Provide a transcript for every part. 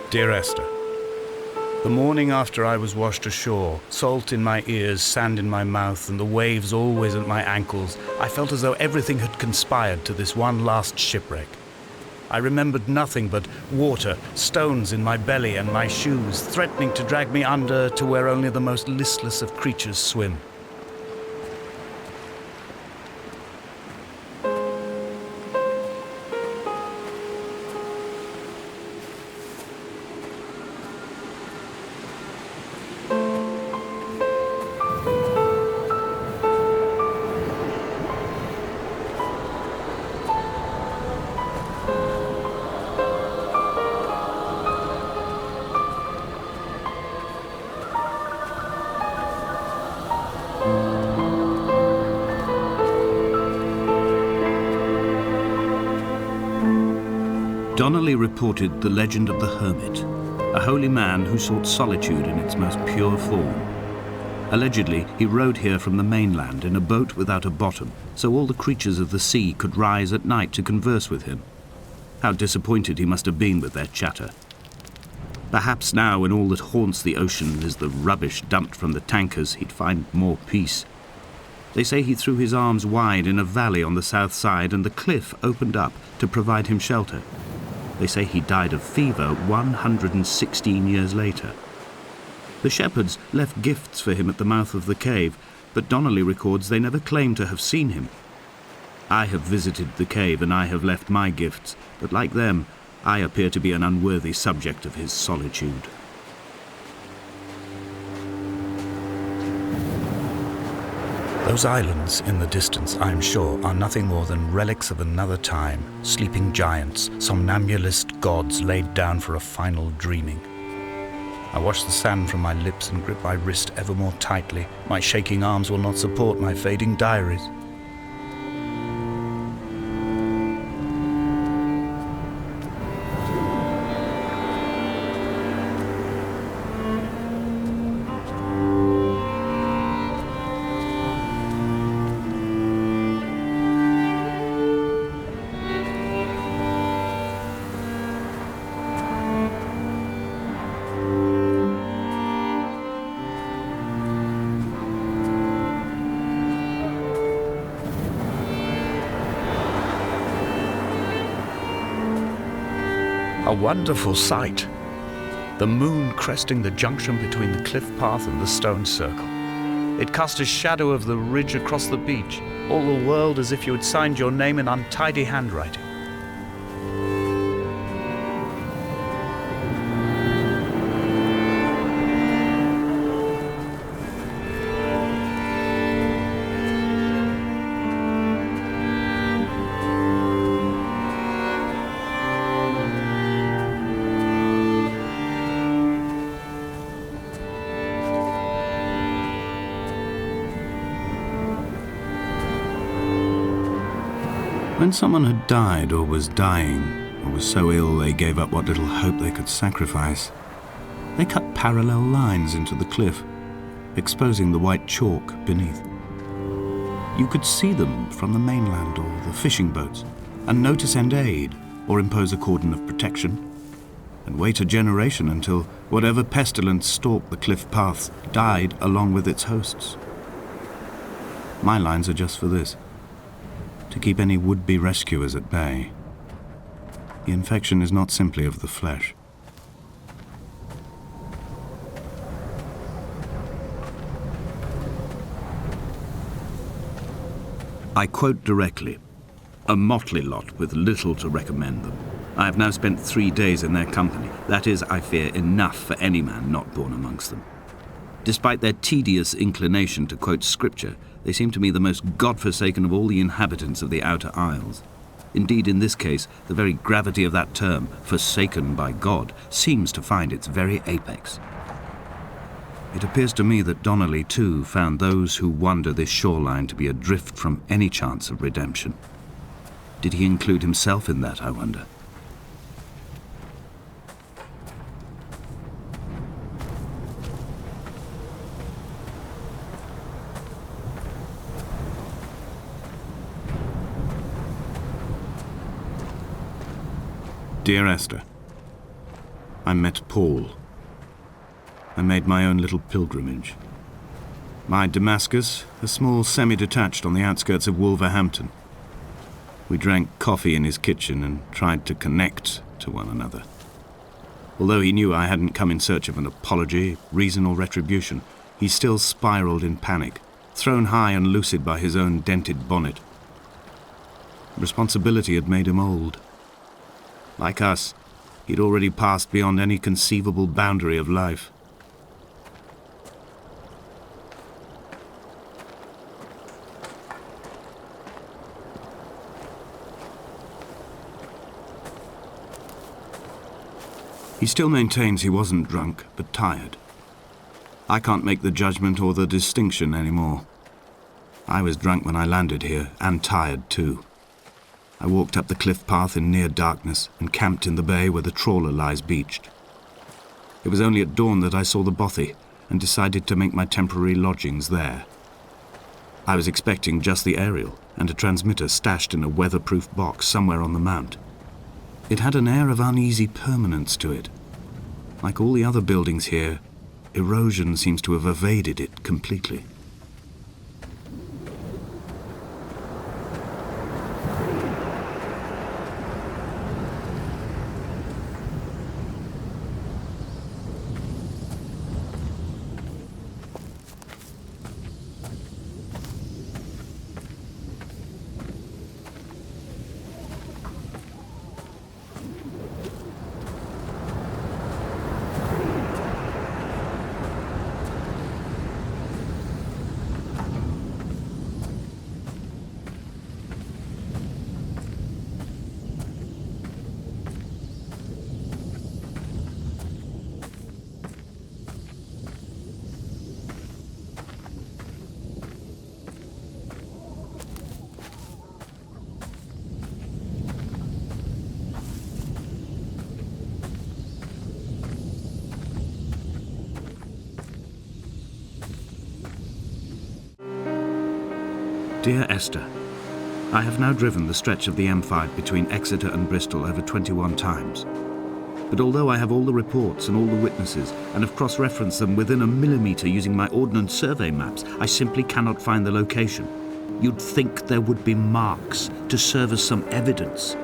Dear Esther, the morning after I was washed ashore, salt in my ears, sand in my mouth, and the waves always at my ankles, I felt as though everything had conspired to this one last shipwreck. I remembered nothing but water, stones in my belly and my shoes, threatening to drag me under to where only the most listless of creatures swim. Donnelly reported the legend of the hermit, a holy man who sought solitude in its most pure form. Allegedly, he rode here from the mainland in a boat without a bottom, so all the creatures of the sea could rise at night to converse with him. How disappointed he must have been with their chatter. Perhaps now, when all that haunts the ocean is the rubbish dumped from the tankers, he'd find more peace. They say he threw his arms wide in a valley on the south side, and the cliff opened up to provide him shelter. They say he died of fever 116 years later. The shepherds left gifts for him at the mouth of the cave, but Donnelly records they never claimed to have seen him. I have visited the cave and I have left my gifts, but like them, I appear to be an unworthy subject of his solitude. Those islands in the distance, I am sure, are nothing more than relics of another time, sleeping giants, somnambulist gods laid down for a final dreaming. I wash the sand from my lips and grip my wrist ever more tightly. My shaking arms will not support my fading diaries. A wonderful sight. The moon cresting the junction between the cliff path and the stone circle. It cast a shadow of the ridge across the beach, all the world as if you had signed your name in untidy handwriting. When someone had died or was dying, or was so ill they gave up what little hope they could sacrifice, they cut parallel lines into the cliff, exposing the white chalk beneath. You could see them from the mainland or the fishing boats, and know to send aid or impose a cordon of protection, and wait a generation until whatever pestilence stalked the cliff paths died along with its hosts. My lines are just for this: to keep any would-be rescuers at bay. The infection is not simply of the flesh. I quote directly: a motley lot with little to recommend them. I have now spent 3 days in their company. That is, I fear, enough for any man not born amongst them. Despite their tedious inclination to quote scripture, they seem to me the most God-forsaken of all the inhabitants of the outer isles. Indeed, in this case, the very gravity of that term, forsaken by God, seems to find its very apex. It appears to me that Donnelly, too, found those who wander this shoreline to be adrift from any chance of redemption. Did he include himself in that, I wonder? Dear Esther, I met Paul. I made my own little pilgrimage. My Damascus, a small semi-detached on the outskirts of Wolverhampton. We drank coffee in his kitchen and tried to connect to one another. Although he knew I hadn't come in search of an apology, reason or retribution, he still spiraled in panic, thrown high and lucid by his own dented bonnet. Responsibility had made him old. Like us, he'd already passed beyond any conceivable boundary of life. He still maintains he wasn't drunk, but tired. I can't make the judgment or the distinction anymore. I was drunk when I landed here, and tired too. I walked up the cliff path in near darkness and camped in the bay where the trawler lies beached. It was only at dawn that I saw the bothy and decided to make my temporary lodgings there. I was expecting just the aerial and a transmitter stashed in a weatherproof box somewhere on the mount. It had an air of uneasy permanence to it. Like all the other buildings here, erosion seems to have evaded it completely. Dear Esther, I have now driven the stretch of the M5 between Exeter and Bristol over 21 times. But although I have all the reports and all the witnesses and have cross-referenced them within a millimetre using my Ordnance Survey maps, I simply cannot find the location. You'd think there would be marks to serve as some evidence.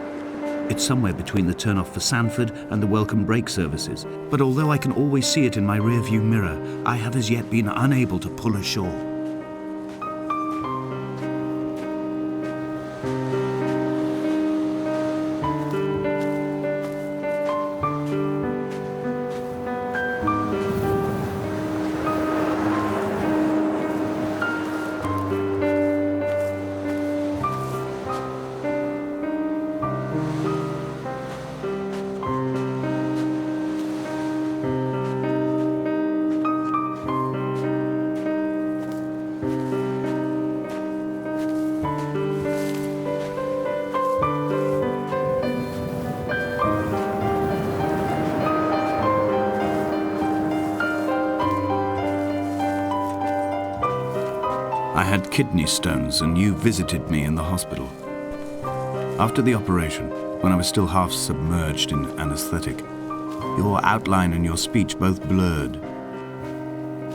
It's somewhere between the turn-off for Sanford and the welcome brake services. But although I can always see it in my rear-view mirror, I have as yet been unable to pull ashore. I had kidney stones and you visited me in the hospital. After the operation, when I was still half submerged in anesthetic, your outline and your speech both blurred.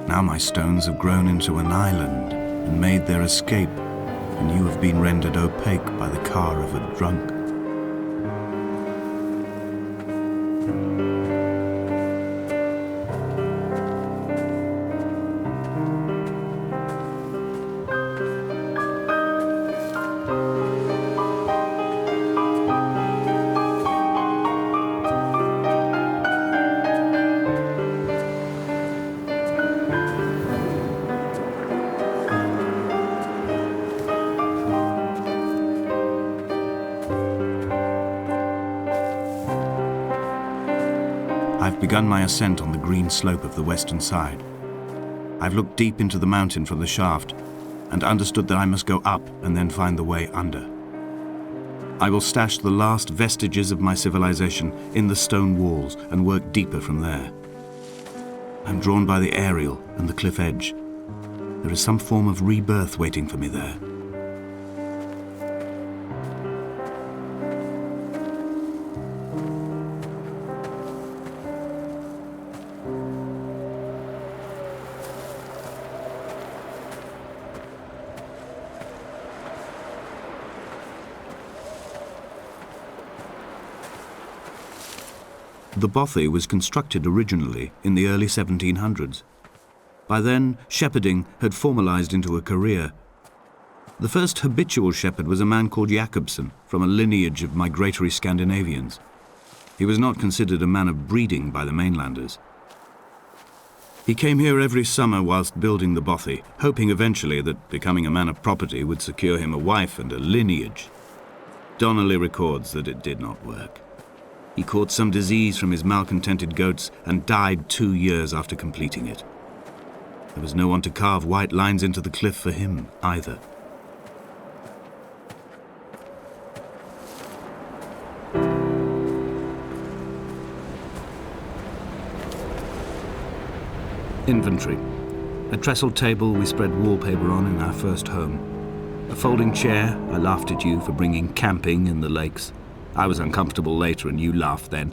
Now my stones have grown into an island and made their escape, and you have been rendered opaque by the car of a drunk. I've begun my ascent on the green slope of the western side. I've looked deep into the mountain from the shaft and understood that I must go up and then find the way under. I will stash the last vestiges of my civilization in the stone walls and work deeper from there. I'm drawn by the aerial and the cliff edge. There is some form of rebirth waiting for me there. The bothy was constructed originally in the early 1700s. By then, shepherding had formalized into a career. The first habitual shepherd was a man called Jacobsen, from a lineage of migratory Scandinavians. He was not considered a man of breeding by the mainlanders. He came here every summer whilst building the bothy, hoping eventually that becoming a man of property would secure him a wife and a lineage. Donnelly records that it did not work. He caught some disease from his malcontented goats and died 2 years after completing it. There was no one to carve white lines into the cliff for him either. Inventory. A trestle table we spread wallpaper on in our first home. A folding chair. I laughed at you for bringing camping in the lakes. I was uncomfortable later and you laughed then.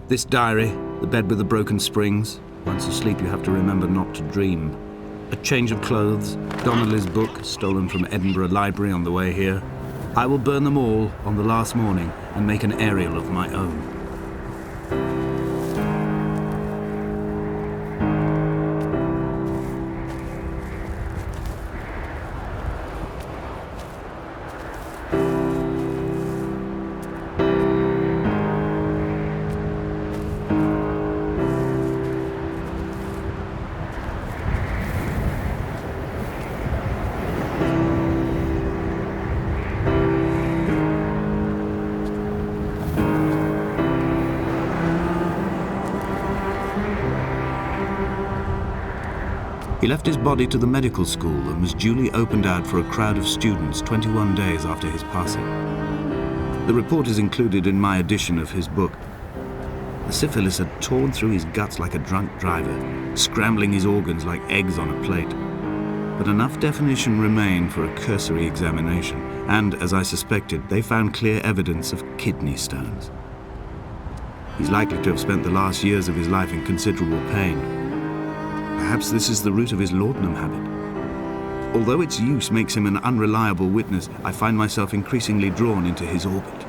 This diary, the bed with the broken springs. Once asleep you have to remember not to dream. A change of clothes. Donnelly's book, stolen from Edinburgh Library on the way here. I will burn them all on the last morning and make an aerial of my own. He left his body to the medical school and was duly opened out for a crowd of students 21 days after his passing. The report is included in my edition of his book. The syphilis had torn through his guts like a drunk driver, scrambling his organs like eggs on a plate. But enough definition remained for a cursory examination, and, as I suspected, they found clear evidence of kidney stones. He's likely to have spent the last years of his life in considerable pain. Perhaps this is the root of his laudanum habit. Although its use makes him an unreliable witness, I find myself increasingly drawn into his orbit.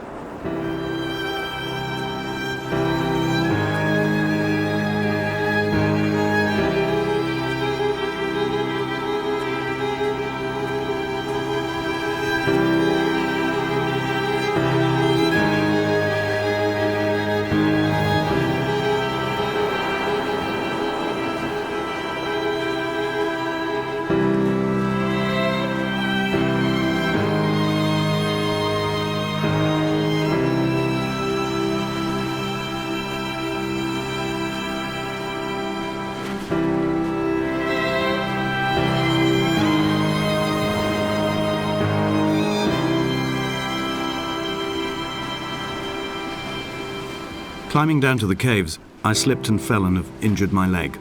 Climbing down to the caves, I slipped and fell and have injured my leg.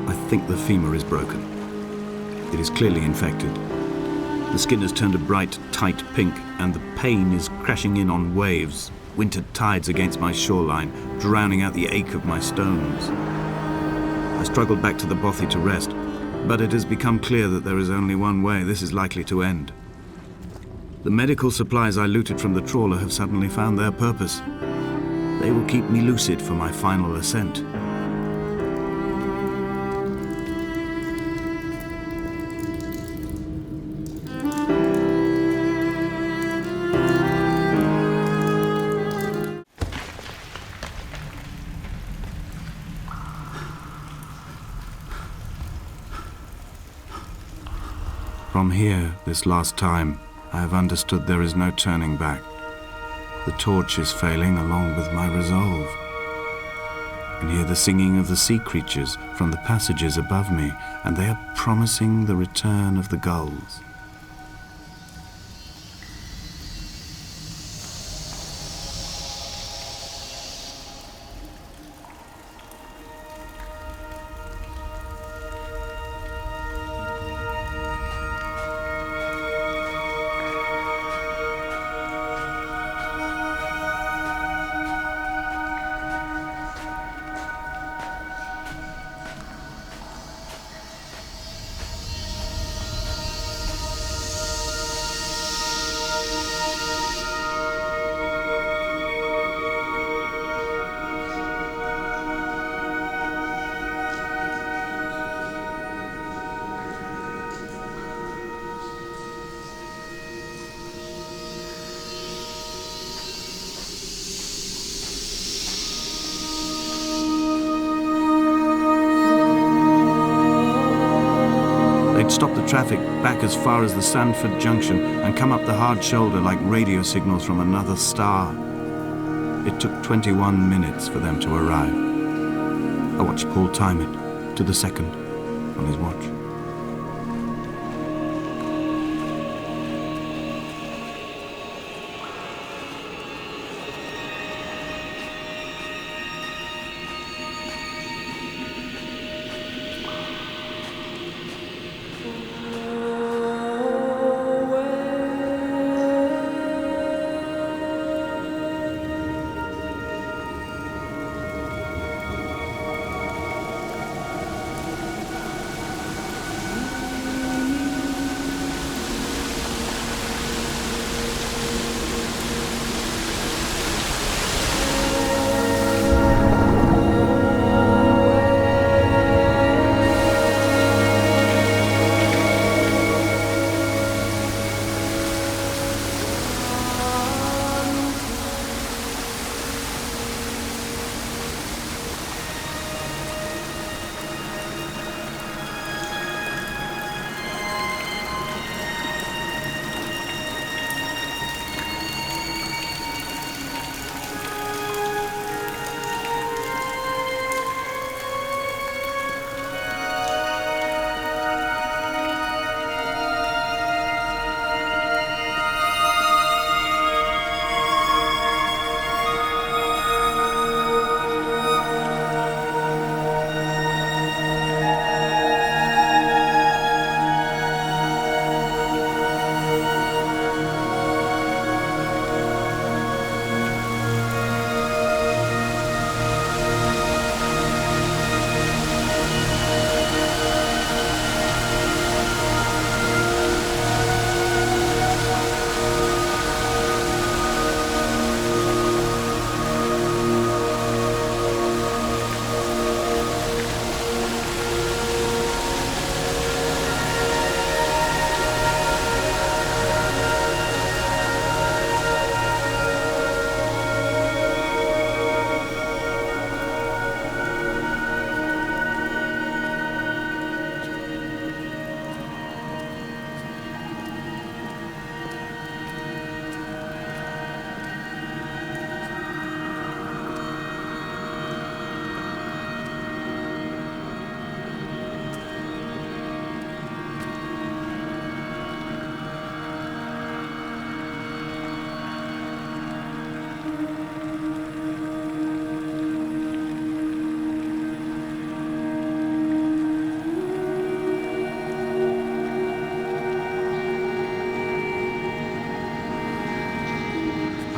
I think the femur is broken. It is clearly infected. The skin has turned a bright, tight pink, and the pain is crashing in on waves, winter tides against my shoreline, drowning out the ache of my stones. I struggled back to the bothy to rest, but it has become clear that there is only one way this is likely to end. The medical supplies I looted from the trawler have suddenly found their purpose. They will keep me lucid for my final ascent. From here, this last time, I have understood there is no turning back. The torch is failing along with my resolve. I can hear the singing of the sea creatures from the passages above me, and they are promising the return of the gulls. stop the traffic back as far as the Sandford Junction and come up the hard shoulder like radio signals from another star. It took 21 minutes for them to arrive. I watched Paul time it to the second on his watch.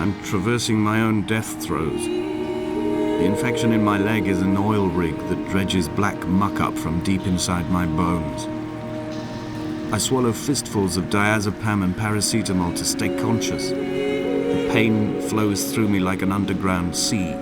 I'm traversing my own death throes. The infection in my leg is an oil rig that dredges black muck up from deep inside my bones. I swallow fistfuls of diazepam and paracetamol to stay conscious. The pain flows through me like an underground sea.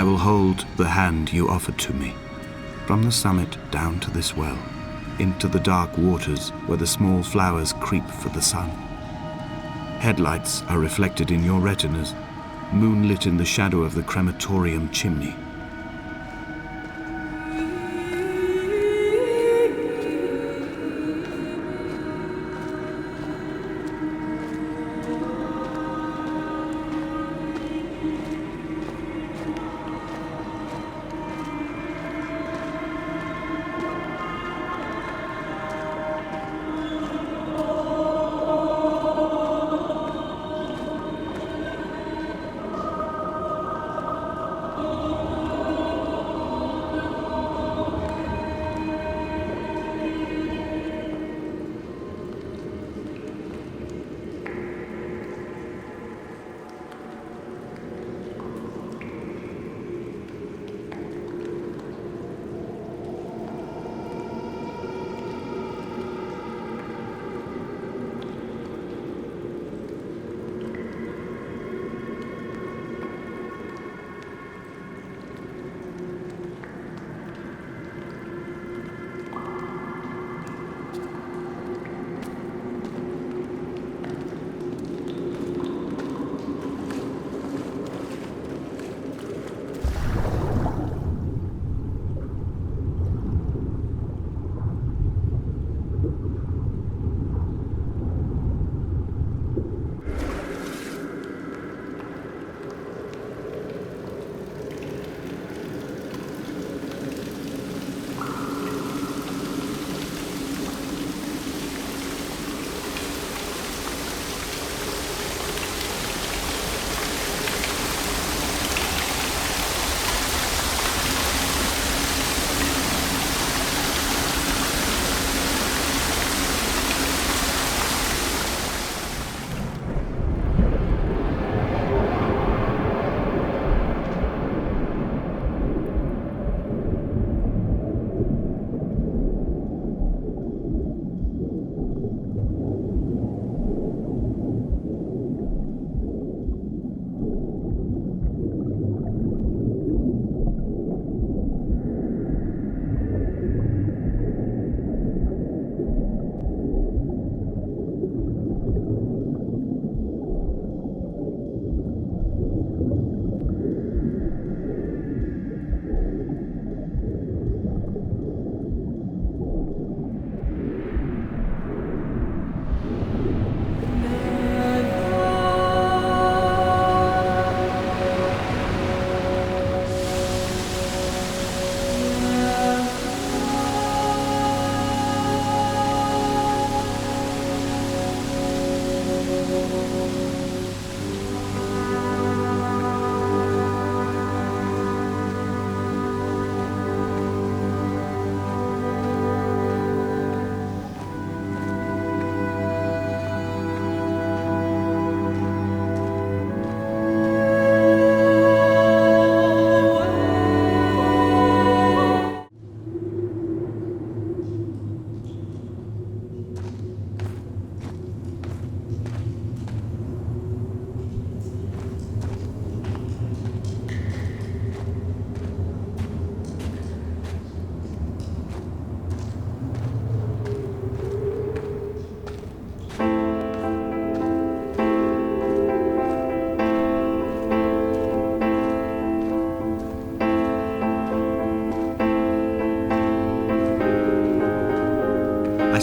I will hold the hand you offered to me, from the summit down to this well, into the dark waters where the small flowers creep for the sun. Headlights are reflected in your retinas, moonlit in the shadow of the crematorium chimney.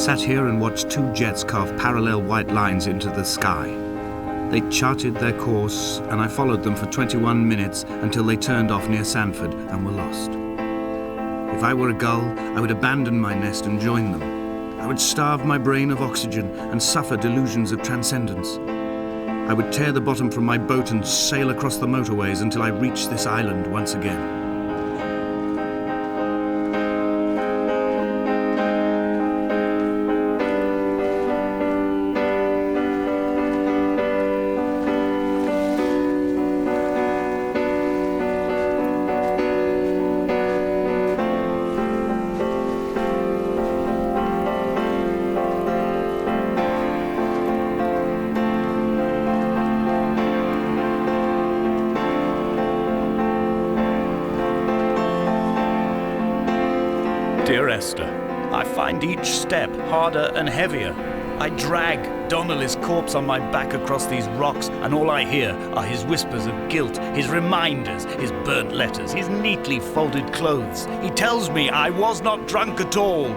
sat here and watched two jets carve parallel white lines into the sky. They charted their course, and I followed them for 21 minutes until they turned off near Sanford and were lost. If I were a gull, I would abandon my nest and join them. I would starve my brain of oxygen and suffer delusions of transcendence. I would tear the bottom from my boat and sail across the motorways until I reached this island once again. Dear Esther, I find each step harder and heavier. I drag Donnelly's corpse on my back across these rocks, and all I hear are his whispers of guilt, his reminders, his burnt letters, his neatly folded clothes. He tells me I was not drunk at all.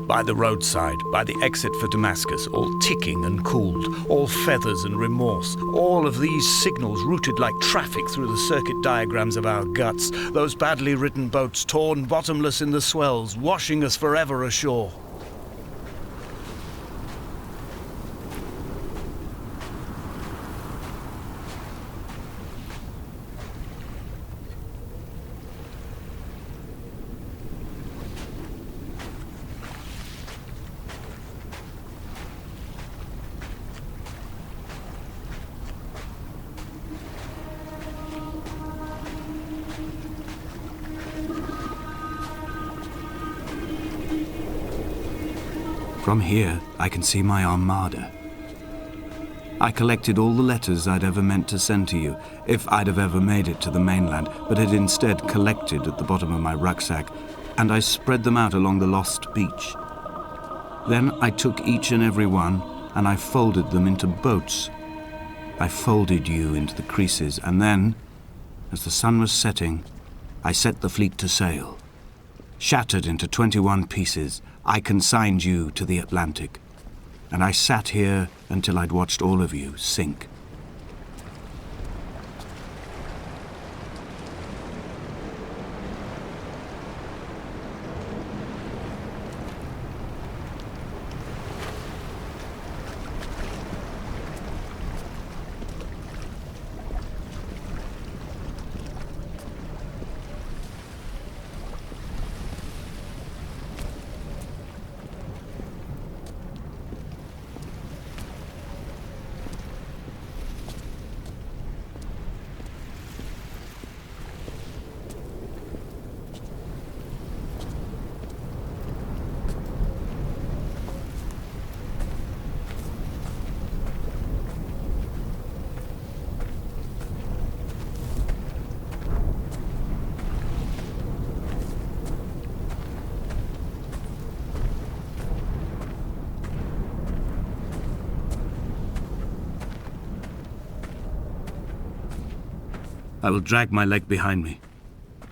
By the roadside, by the exit for Damascus, all ticking and cooled, all feathers and remorse, all of these signals routed like traffic through the circuit diagrams of our guts, those badly written boats torn bottomless in the swells, washing us forever ashore. From here, I can see my armada. I collected all the letters I'd ever meant to send to you, if I'd have ever made it to the mainland, but had instead collected at the bottom of my rucksack, and I spread them out along the lost beach. Then I took each and every one, and I folded them into boats. I folded you into the creases, and then, as the sun was setting, I set the fleet to sail. Shattered into 21 pieces, I consigned you to the Atlantic, and I sat here until I'd watched all of you sink. I will drag my leg behind me.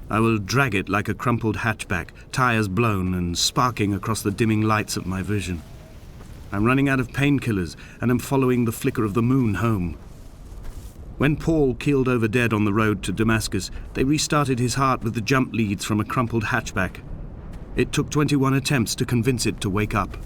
I will drag it like a crumpled hatchback, tires blown and sparking across the dimming lights of my vision. I'm running out of painkillers and am following the flicker of the moon home. When Paul keeled over dead on the road to Damascus, they restarted his heart with the jump leads from a crumpled hatchback. It took 21 attempts to convince it to wake up.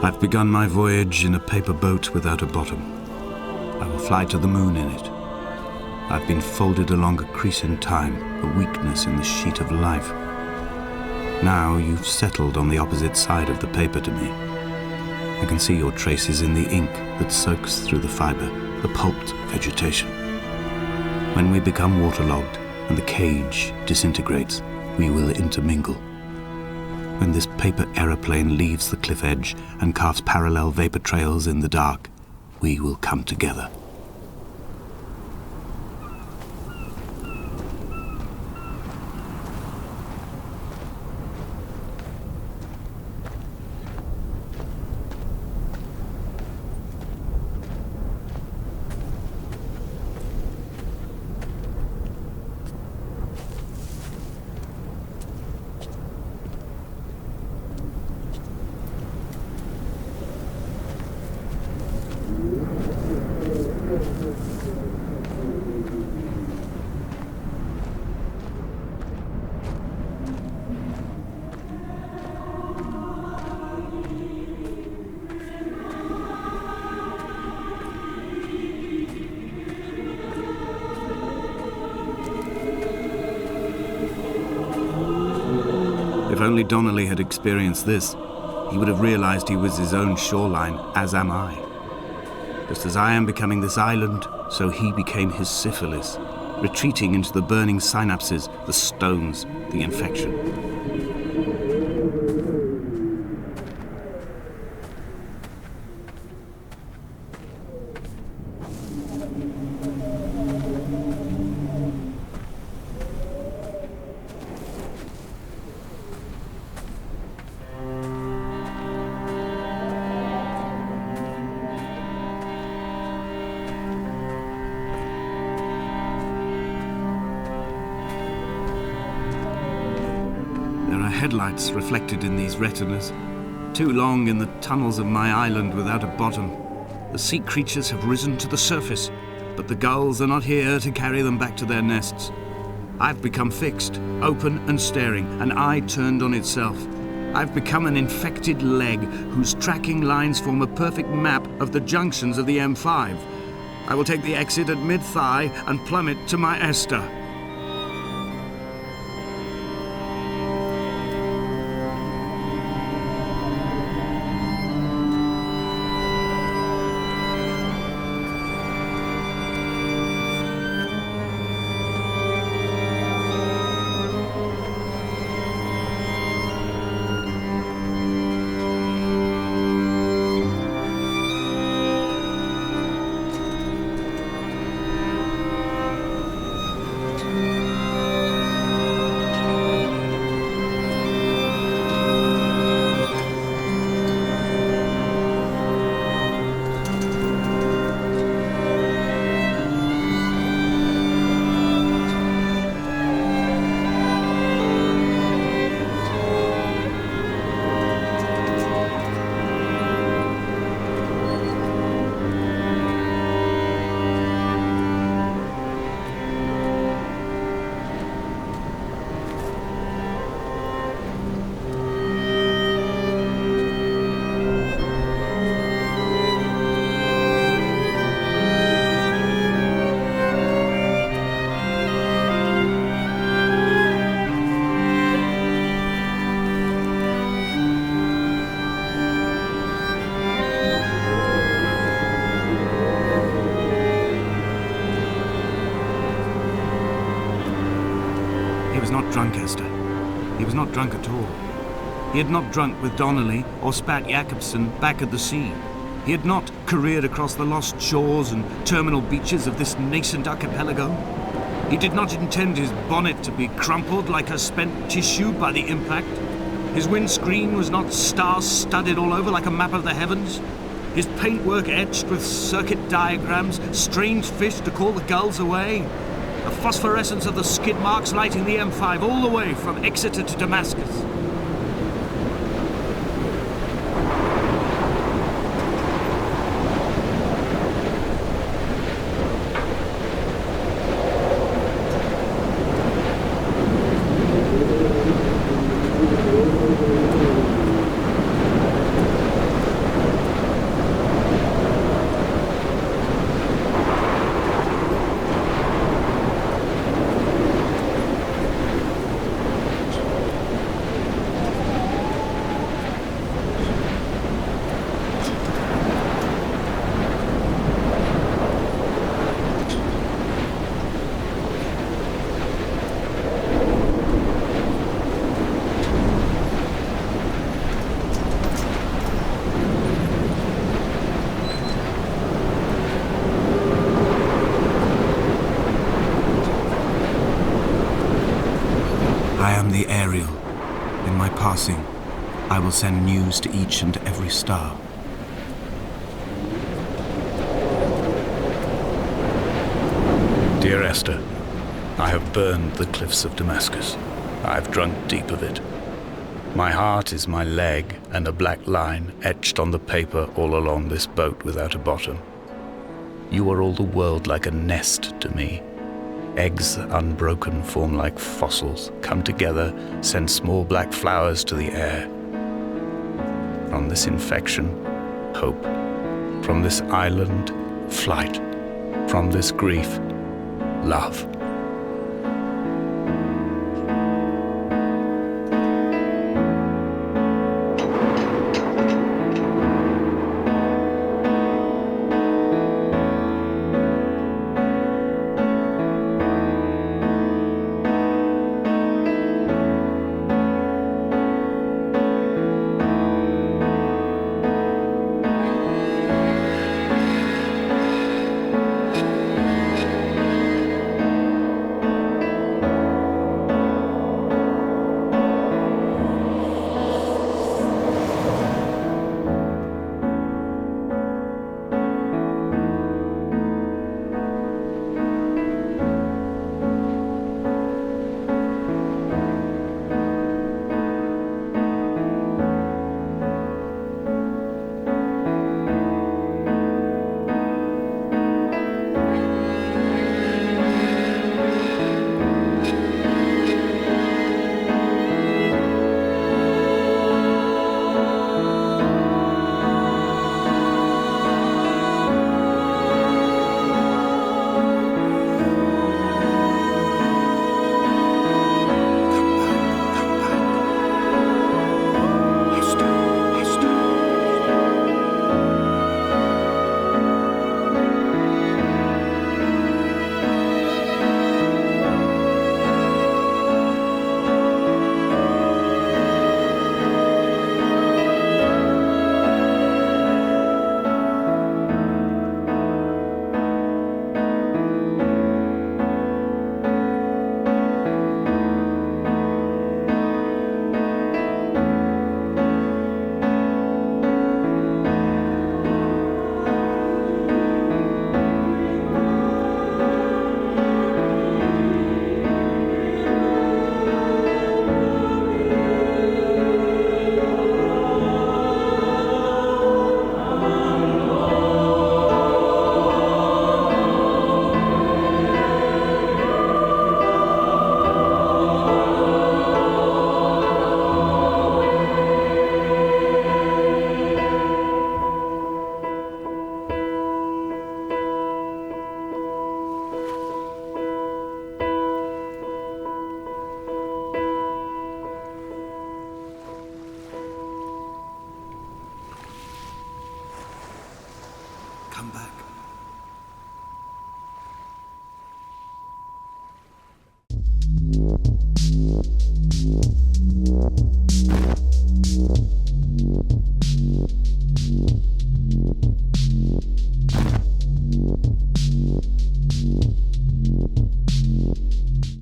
I've begun my voyage in a paper boat without a bottom. I will fly to the moon in it. I've been folded along a crease in time, a weakness in the sheet of life. Now you've settled on the opposite side of the paper to me. I can see your traces in the ink that soaks through the fiber, the pulped vegetation. When we become waterlogged and the cage disintegrates, we will intermingle. When this paper aeroplane leaves the cliff edge and casts parallel vapor trails in the dark, we will come together. If only Donnelly had experienced this, he would have realized he was his own shoreline, as am I. Just as I am becoming this island, so he became his syphilis, retreating into the burning synapses, the stones, the infection. Headlights reflected in these retinas, too long in the tunnels of my island without a bottom. The sea creatures have risen to the surface, but the gulls are not here to carry them back to their nests. I've become fixed, open and staring, an eye turned on itself. I've become an infected leg whose tracking lines form a perfect map of the junctions of the M5. I will take the exit at mid-thigh and plummet to my Esther. drunk, Esther. He was not drunk at all. He had not drunk with Donnelly or spat Jacobson back at the sea. He had not careered across the lost shores and terminal beaches of this nascent archipelago. He did not intend his bonnet to be crumpled like a spent tissue by the impact. His windscreen was not star-studded all over like a map of the heavens. His paintwork etched with circuit diagrams, strange fish to call the gulls away. The phosphorescence of the skid marks lighting the M5 all the way from Exeter to Damascus. I am the Ariel. In my passing, I will send news to each and every star. Dear Esther, I have burned the cliffs of Damascus. I have drunk deep of it. My heart is my leg, and a black line etched on the paper all along this boat without a bottom. You are all the world like a nest to me. Eggs unbroken form like fossils, come together, send small black flowers to the air. From this infection, hope. From this island, flight. From this grief, love.